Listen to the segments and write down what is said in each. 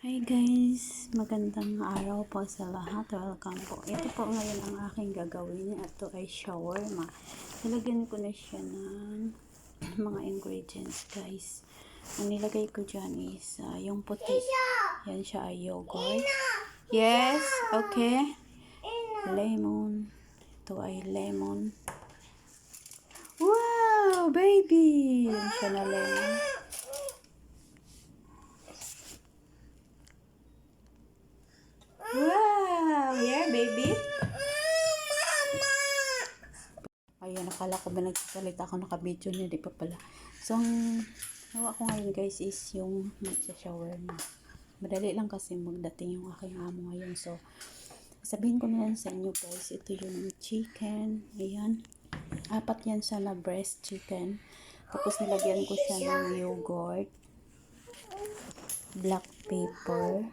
Hi guys, magandang araw po sa lahat. Welcome po. Ito po ngayon ang aking gagawin. Ito ay shawarma. Nilagyan ko na siya ng mga ingredients guys. Ang nilagay ko dyan is yung puti. Yan siya ay yogurt. Yes, okay. Lemon. Ito ay lemon. Wow, baby! Yan siya na lemon. Wow! Yeah, baby. Ayun, nakala ko ba nagsasalita ako, naka-video niya, di pa pala. So, ang gawa ko ngayon guys is yung magsa-shawarma. Madali lang kasi magdating yung aking amo ngayon. So, sabihin ko na lang sa inyo guys, ito yung chicken. Ayan. 4 yan siya na breast chicken. Tapos nilagyan ko siya ng yogurt, black pepper.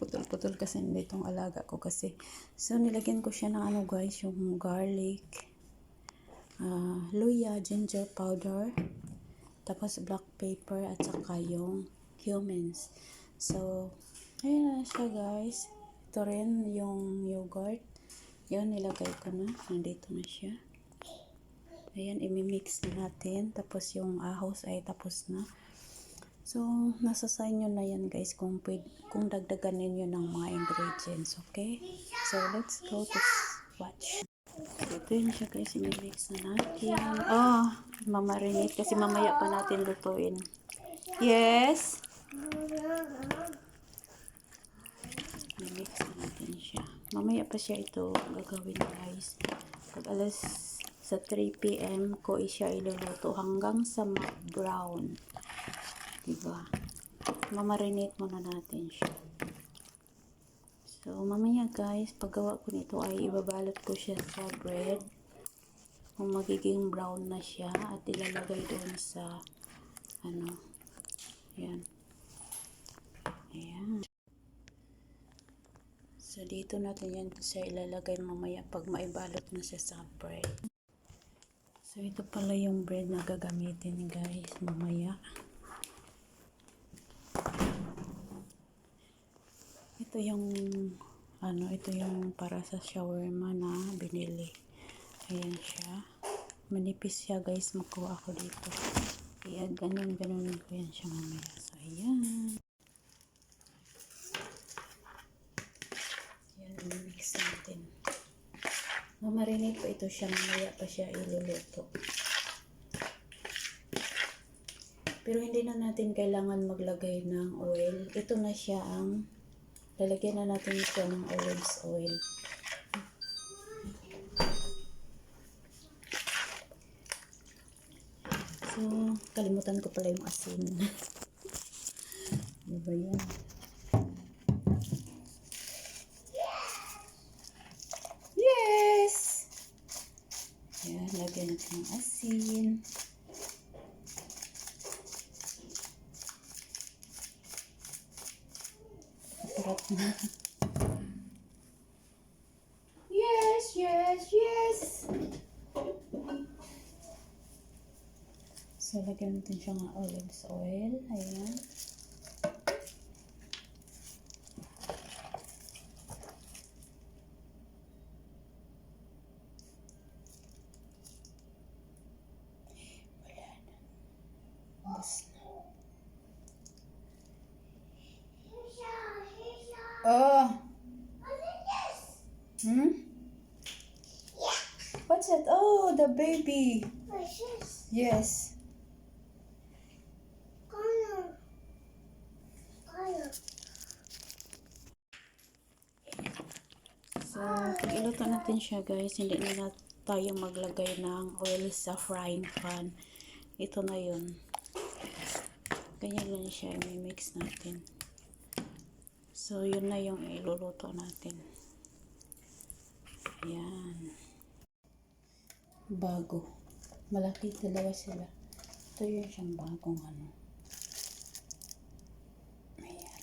Putol-putol kasi ditong alaga ko kasi. So, nilagyan ko siya ng ano guys, yung garlic, luya, ginger powder, tapos black pepper, at saka yung cumins. So, ayun na siya guys. Ito rin yung yogurt. Yun, nilagay ko na. Nandito na siya. Ayan, imimix na natin. Tapos yung ahos ay tapos na. So, nasa sa inyo na yan guys kung dagdagan ninyo ng mga ingredients, okay? So, let's go to watch. So, ito yun siya guys, i-mix na natin. Oh, mamarinate kasi mamaya pa natin lutuin. Yes? I-mix na natin siya. Mamaya pa siya ito gagawin guys. Pag alas sa 3 PM ko siya iluluto hanggang sa brown. Diba? Mamarinate muna natin siya. So, mamaya guys, paggawa ko nito ay ibabalot ko siya sa bread. Kung magiging brown na siya at ilalagay doon sa ano, yan. Ayan. So, dito natin yan siya ilalagay mamaya pag maibalot na siya sa bread. So, ito pala yung bread na gagamitin guys mamaya. Ito yung ito yung para sa shawarma na binili. Ayan siya. Manipis siya guys, makuha ako dito. Kaya ganun ko yan siya mamaya. So ayan. Ayan, mix natin. Mamarinate pa ito siya, mamaya pa siya iluluto. Pero hindi na natin kailangan maglagay ng oil. Ito na siya ang lalagyan na natin ito ng olive oil. So, kalimutan ko pala yung asin. Ano ba yan? Yes! Yan, lagyan natin ng asin. Sarap na. Yes, yes, yes! So, lagyan natin siya ng olive oil. Ayan. Wala na. Bus na. Oh! Hmm? What's that? Oh, the baby. Yes. So, kung iluto natin siya guys, hindi na tayo maglagay ng oil sa frying pan. Ito na yun. Ganyan lang siya, i-mix natin. So, yun na yung iluluto natin. Ayan. Bago. Malaki dalawa sila. Ito yun siyang bagong ano. Ayan.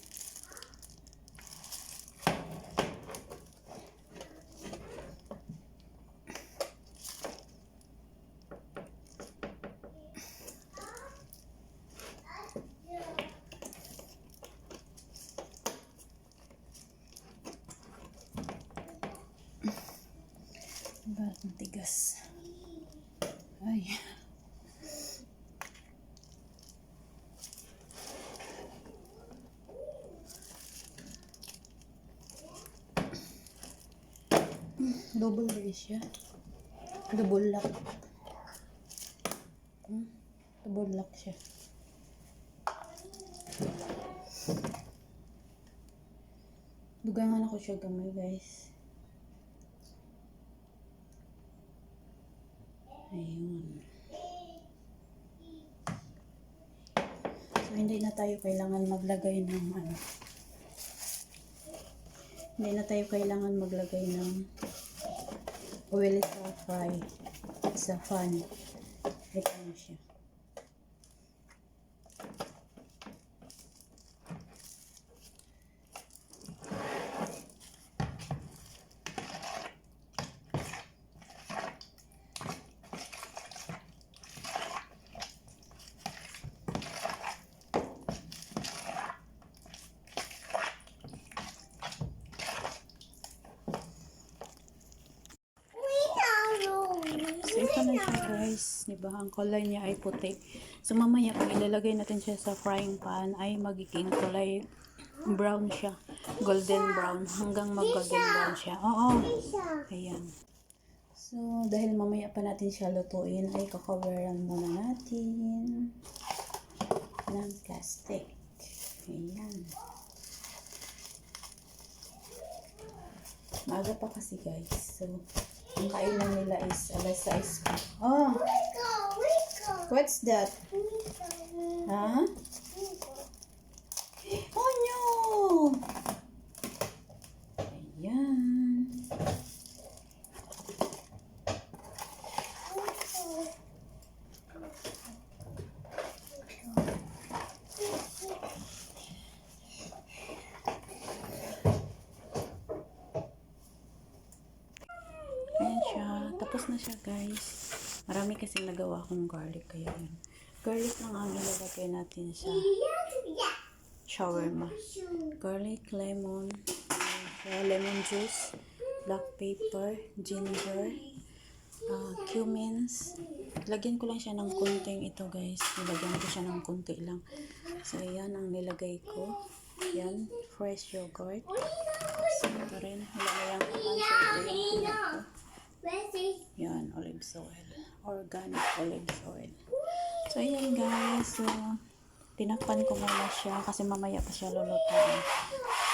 Balat ng tigas. Ay. Double rin siya. Double lock. Double lock siya. Dugangan ako siya gamay, guys. Ayun. So, hindi na tayo kailangan maglagay ng hindi na tayo kailangan maglagay ng oil sa fry. Sa pan. Ito na siya. So, ito na siya, guys. Diba? Ang kulay niya ay puti. So, mamaya pag ilalagay natin siya sa frying pan, ay magiging kulay brown siya. Golden brown. Hanggang mag-golden brown siya. Oo. Ayan. So, dahil mamaya pa natin siya lutuin, ay kakawaran muna natin ng plastic. Ayan. Maaga pa kasi, guys. So, ang kainan nila is alas 6 pa. Oh! What's that? Huh? Oh no! Ayan. Ayan siya. Tapos na siya, guys. Marami kasi nagawa akong garlic. Kaya yun. Garlic lang ang ilalagay natin sa shawarma. Garlic, lemon, lemon juice, black pepper, ginger, cumins. Lagyan ko lang siya ng konting ito, guys. Nilagyan ko siya ng konti lang. So, ayan ang nilagay ko. Yan, fresh yogurt. So, ito rin. Nilagyan ko lang siya. Yan, olive oil. Organic olive oil. So, ayan, guys. So, tinakpan ko muna siya kasi mamaya pa siya lulutuin.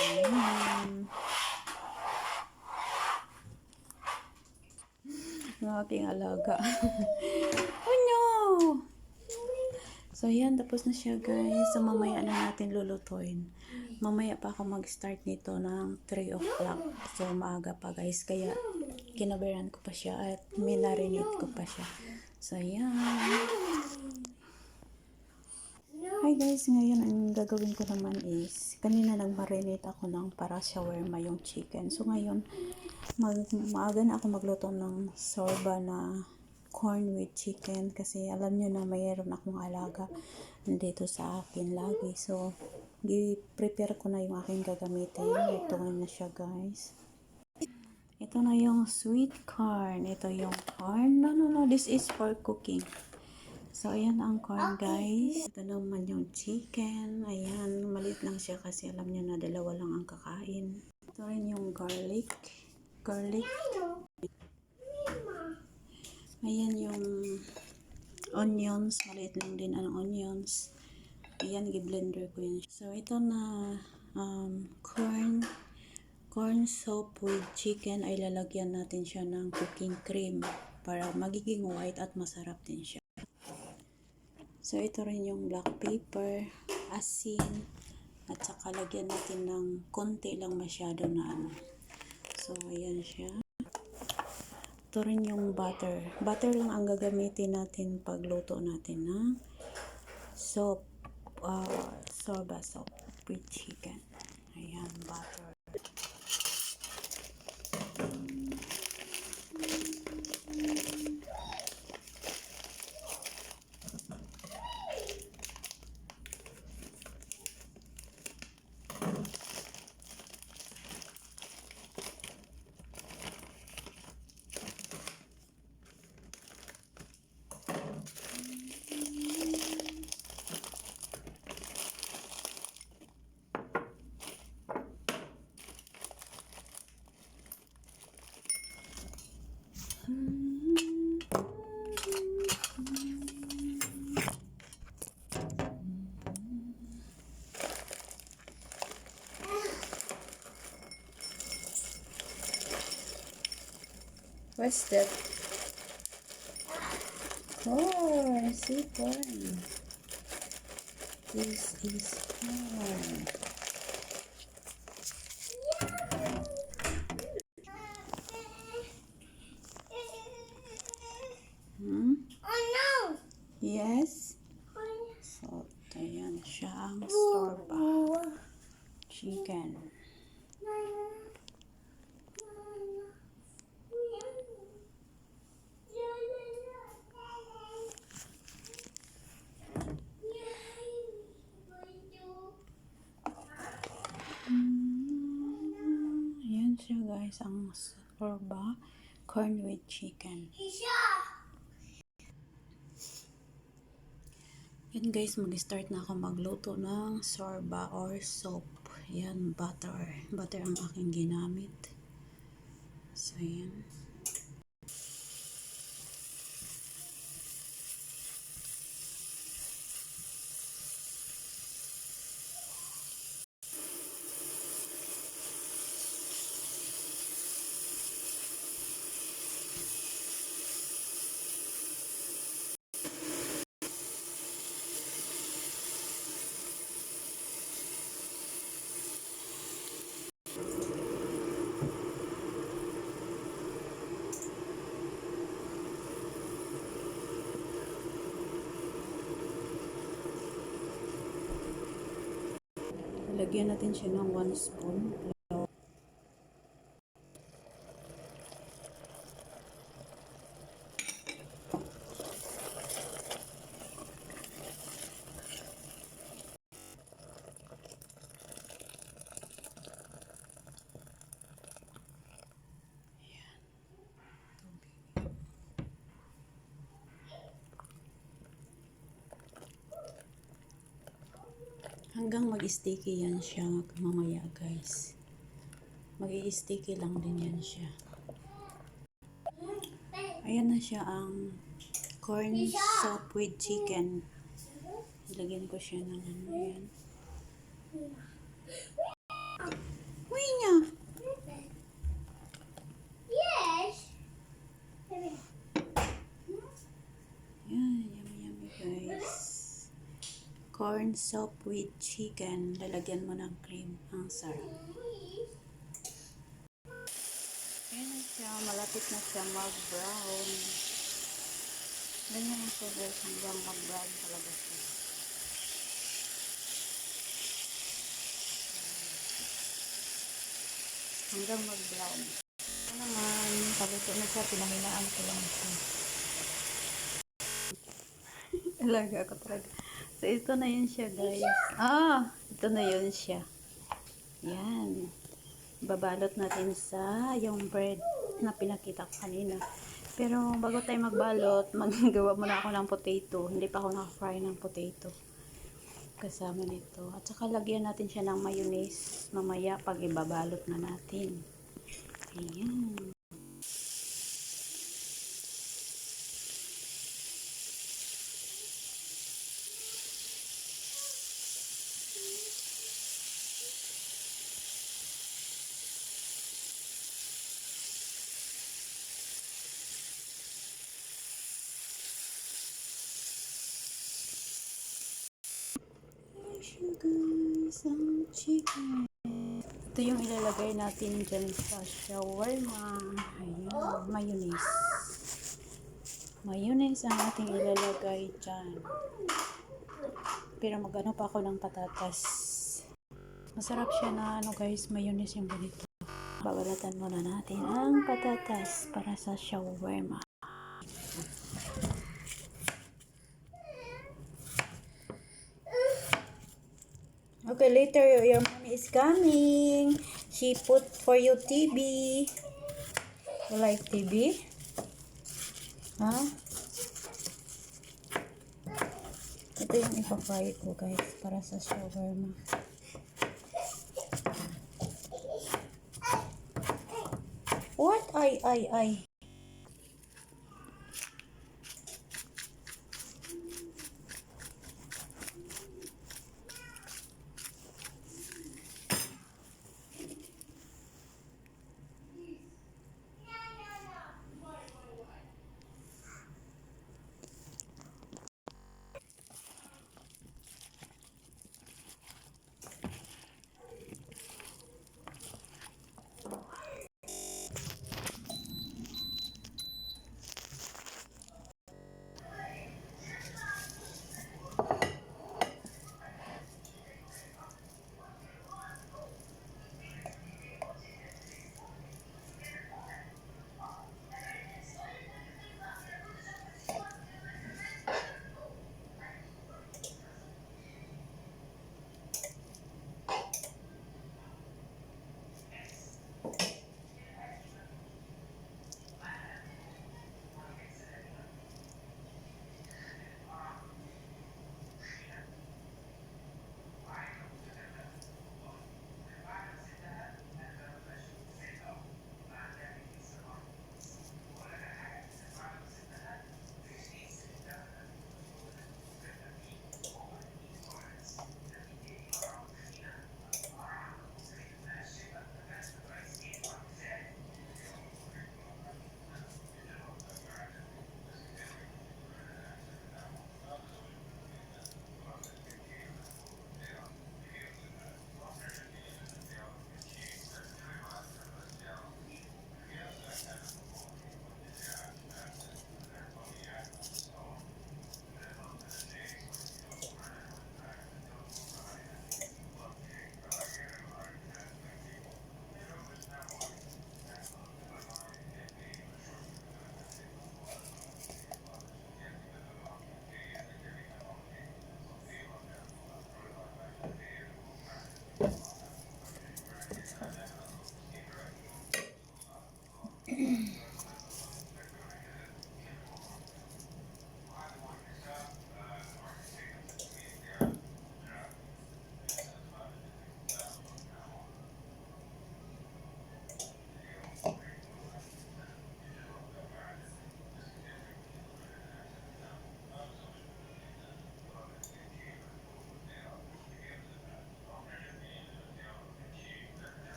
Ayan. Ang aking alaga. Oh no! So, yan. Tapos na siya, guys. So, mamaya na natin lulutuin. Mamaya pa ako mag-start nito ng 3 o'clock. So, maaga pa, guys. Kaya, kinabaran ko pa siya at minarinate ko pa siya. So, yan. Hi guys, ngayon ang gagawin ko naman is, kanina nag-marinate ako ng para shawarma yung chicken. So ngayon, maaga na ako magluto ng sorba na corn with chicken kasi alam nyo na mayroon akong alaga dito sa akin lagi. So, i-prepare ko na yung aking gagamitin. Ito na siya, guys. Ito na yung sweet corn. Ito yung corn. No. This is for cooking. So, ayan ang corn, guys. Ito naman yung chicken. Ayan, maliit lang siya kasi alam niyo na dalawa lang ang kakain. Ito rin yung garlic. Ayan yung onions. Maliit lang din ang onions. Ayan, i-blender ko yun. So, ito na corn soup with chicken ay lalagyan natin siya ng cooking cream para magiging white at masarap din siya. So, ito rin yung black pepper, asin, at saka lagyan natin ng konti lang masyado na So, ayan siya. Ito rin yung butter. Butter lang ang gagamitin natin pagluto natin ng soup, soba soup with chicken. Ayan, butter. What's that? Corn. See, corn. This is corn. Hmm? Yes? So, ayan siya ang sorba chicken. Ayan siya guys, ang sorba corn with chicken. Yan guys, mag-start na ako magluto ng sorba or soup. Yan, butter. Butter ang aking ginamit. So, yan. Lagyan natin siya ng 1 spoon. Hanggang mag-sticky yan siya mamaya guys. Mag-i-sticky lang din yan siya. Ayan na siya ang corn soup with chicken. Ilagyan ko siya ng ano yan. Uy niya! Yan, yummy guys. Corn soup with chicken. Lalagyan mo ng cream. Ang sarap. Ayan na siya. Malapit na siya mag-brown. Ganyan na siya guys. Hanggang mag-brown talaga siya. Hanggang mag-brown. Ito naman. Paluto na siya. Pinahinaan ko lang siya. Talaga ako talaga. So, ito na yun siya, guys. Ito na yun siya. Yan. Babalot natin sa yung bread na pinakita ko kanina. Pero, bago tayo magbalot, maggawa muna ako ng potato. Hindi pa ako naka-fry ng potato. Kasama nito. At saka, lagyan natin siya ng mayonnaise mamaya pag ibabalot na natin. Ayan. Guys, ang chicken. Ito yung ilalagay natin dyan sa shawarma. Ayan, mayonnaise. Mayonnaise ang ating ilalagay dyan. Pero magano pa ako ng patatas. Masarap siya na guys, mayonnaise yung ganito. Babalatan muna natin ang patatas para sa shawarma. Okay, later your mommy is coming. She put for you TV. You like TV? Huh? Ito yung ipa-fry ko guys para sa shawarma. What? Ay.